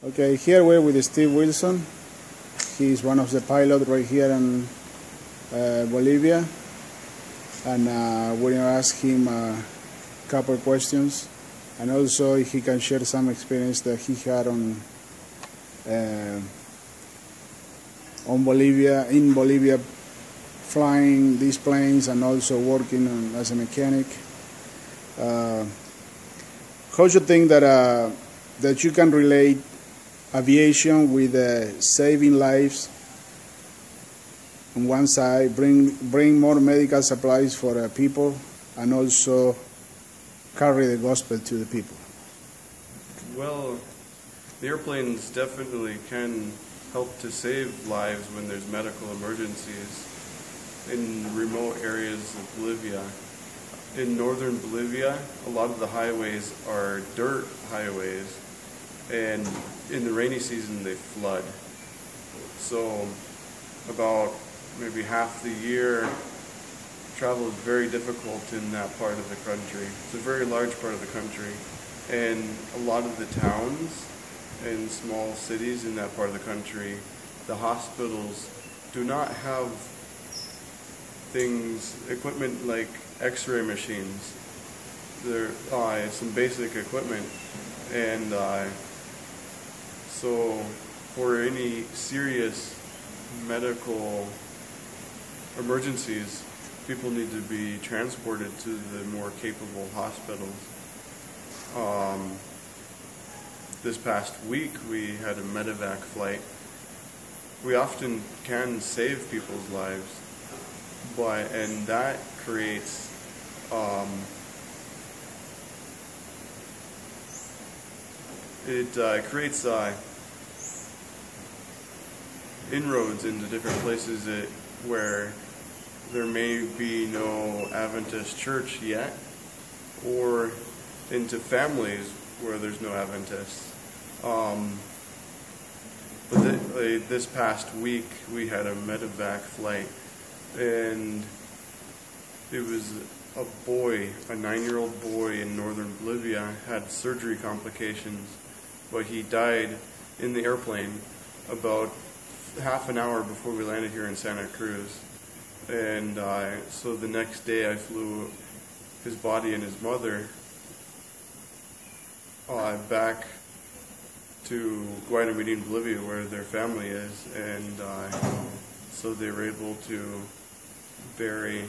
Okay, here we're with Steve Wilson. He's one of the pilots right here in Bolivia, and we're going to ask him a couple of questions, and also he can share some experience that he had on Bolivia, flying these planes and also working as a mechanic. How do you think that you can relate aviation with saving lives on one side, bring more medical supplies for people, and also carry the gospel to the people? Well, the airplanes definitely can help to save lives when there's medical emergencies in remote areas of Bolivia. In northern Bolivia, a lot of the highways are dirt highways, and in the rainy season they flood. So about maybe half the year, travel is very difficult in that part of the country. It's a very large part of the country, and a lot of the towns and small cities in that part of the country, the hospitals do not have equipment like x-ray machines. It's some basic equipment, and so for any serious medical emergencies, people need to be transported to the more capable hospitals. This past week we had a medevac flight. We often can save people's lives, and that creates inroads into different places where there may be no Adventist church yet, or into families where there's no Adventists. But this past week we had a medevac flight, and it was a boy, a 9-year-old boy in northern Bolivia, had surgery complications, but he died in the airplane about half an hour before we landed here in Santa Cruz. And so the next day I flew his body and his mother back to Guayaquil, Bolivia, where their family is, and so they were able to bury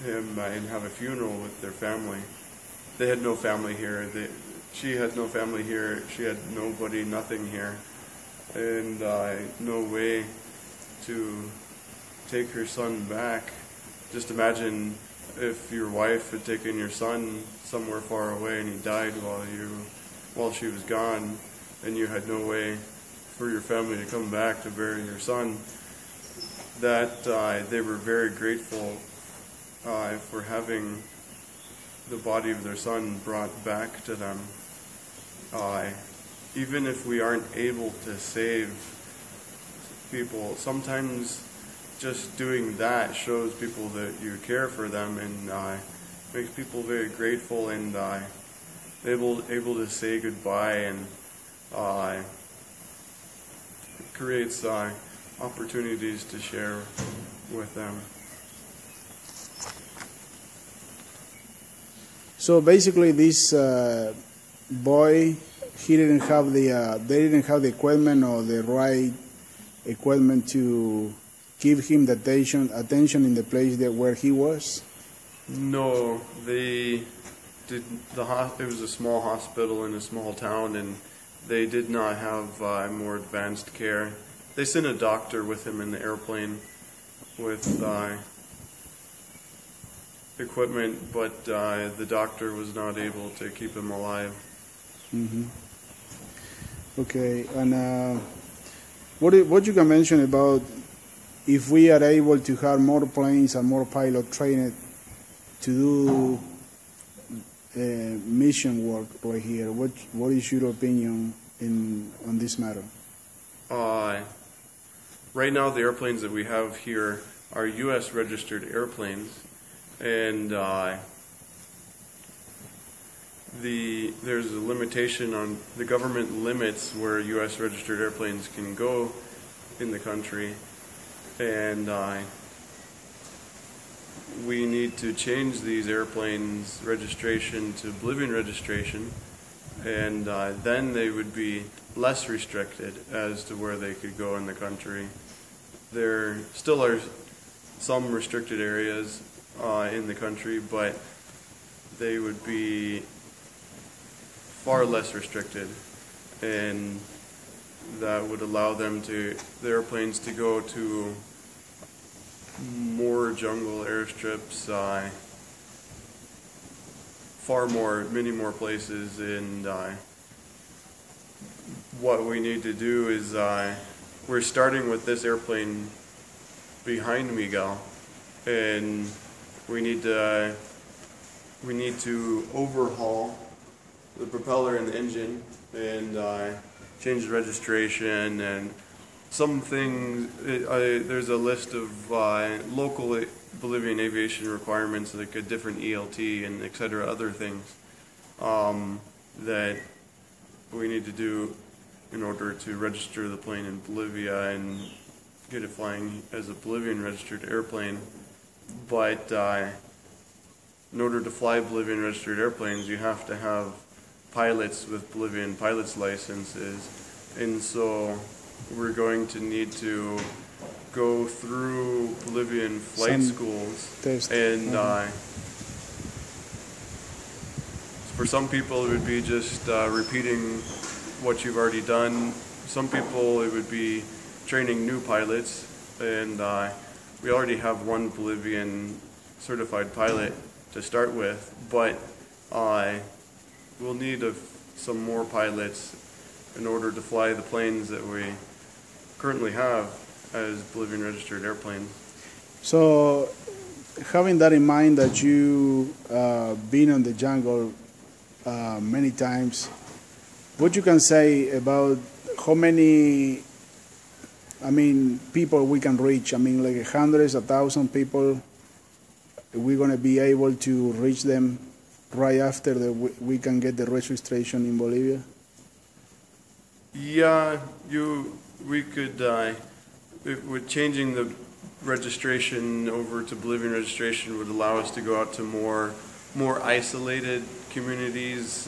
him and have a funeral with their family. They had no family here. She had no family here. She had nobody, nothing here, and no way to take her son back. Just imagine if your wife had taken your son somewhere far away and he died while she was gone, and you had no way for your family to come back to bury your son. That they were very grateful for having the body of their son brought back to them. Even if we aren't able to save people, sometimes just doing that shows people that you care for them, and makes people very grateful and able to say goodbye, and creates opportunities to share with them. So basically, this boy, they didn't have the equipment or the right equipment to give him the attention in the place where he was? No, they did. It was a small hospital in a small town, and they did not have more advanced care. They sent a doctor with him in the airplane with equipment, but the doctor was not able to keep him alive. Mm-hmm. Okay, and what you can mention about if we are able to have more planes and more pilots trained to do mission work right here, what is your opinion on this matter? Right now, the airplanes that we have here are U.S. registered airplanes, and there's a limitation on the government limits where U.S. registered airplanes can go in the country, and we need to change these airplanes' registration to Bolivian registration, and then they would be less restricted as to where they could go in the country. There still are some restricted areas in the country, but they would be far less restricted, and that would allow the airplanes to go to more jungle airstrips, many more places, and what we need to do is we're starting with this airplane behind me, Gal, and we need to overhaul the propeller and the engine and change the registration and some things. There's a list of local Bolivian aviation requirements, like a different ELT and etc. other things that we need to do in order to register the plane in Bolivia and get it flying as a Bolivian registered airplane. But in order to fly Bolivian registered airplanes, you have to have pilots with Bolivian pilot's licenses, and so we're going to need to go through Bolivian flight schools, and for some people it would be just repeating what you've already done. Some people it would be training new pilots, and we already have one Bolivian certified pilot to start with, but we'll need some more pilots in order to fly the planes that we currently have as Bolivian registered airplanes. So, having that in mind, that you been on the jungle many times, what you can say about how many, people we can reach? Like hundreds, 1,000 people. We're going to be able to reach them right after we can get the registration in Bolivia? Yeah, we could, with changing the registration over to Bolivian registration would allow us to go out to more isolated communities.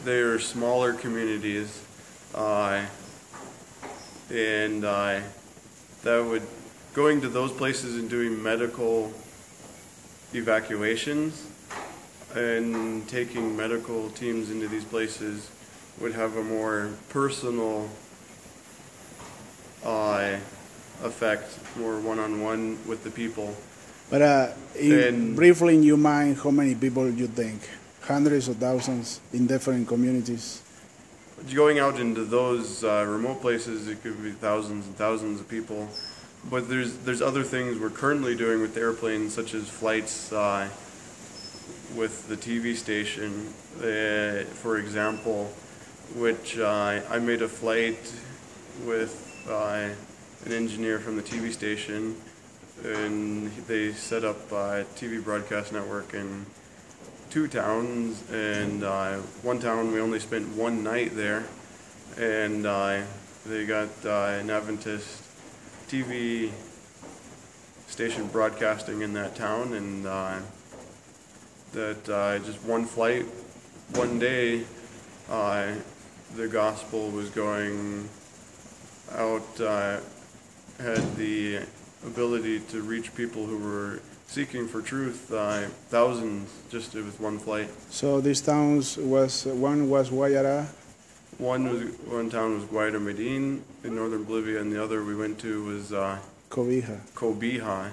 They are smaller communities, and that would, going to those places and doing medical evacuations and taking medical teams into these places would have a more personal effect, more one-on-one with the people. But briefly in your mind, how many people you think? Hundreds or thousands in different communities? Going out into those remote places, it could be thousands and thousands of people. But there's other things we're currently doing with the airplanes, such as flights with the TV station, for example, which I made a flight with an engineer from the TV station, and they set up a TV broadcast network in 2 towns, and one town we only spent one night there, and they got an Adventist TV station broadcasting in that town, and that just one flight, one day, the gospel was going out, had the ability to reach people who were seeking for truth, thousands just with one flight. So these towns one was Guayara? One town was Guaira Medellin in northern Bolivia, and the other we went to was Cobija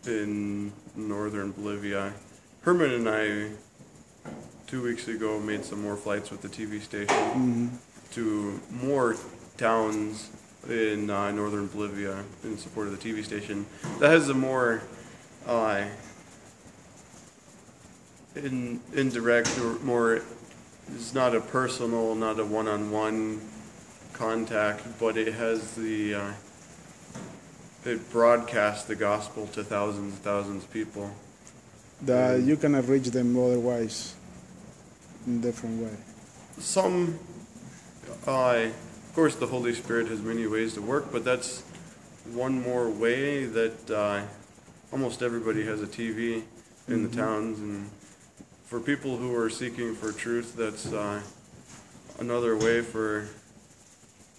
in northern Bolivia. Herman and I 2 weeks ago made some more flights with the TV station to more towns in northern Bolivia in support of the TV station. That has a more indirect, or more, it's not a personal, not a one-on-one contact, but it has it broadcasts the gospel to thousands and thousands of people. that you cannot reach them otherwise in different way. Some, of course, the Holy Spirit has many ways to work, but that's one more way that almost everybody has a TV in the towns, and for people who are seeking for truth, that's another way for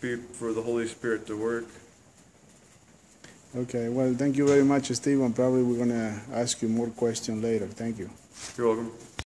the Holy Spirit to work. Okay, well, thank you very much, Steve, and probably we're going to ask you more questions later. Thank you. You're welcome.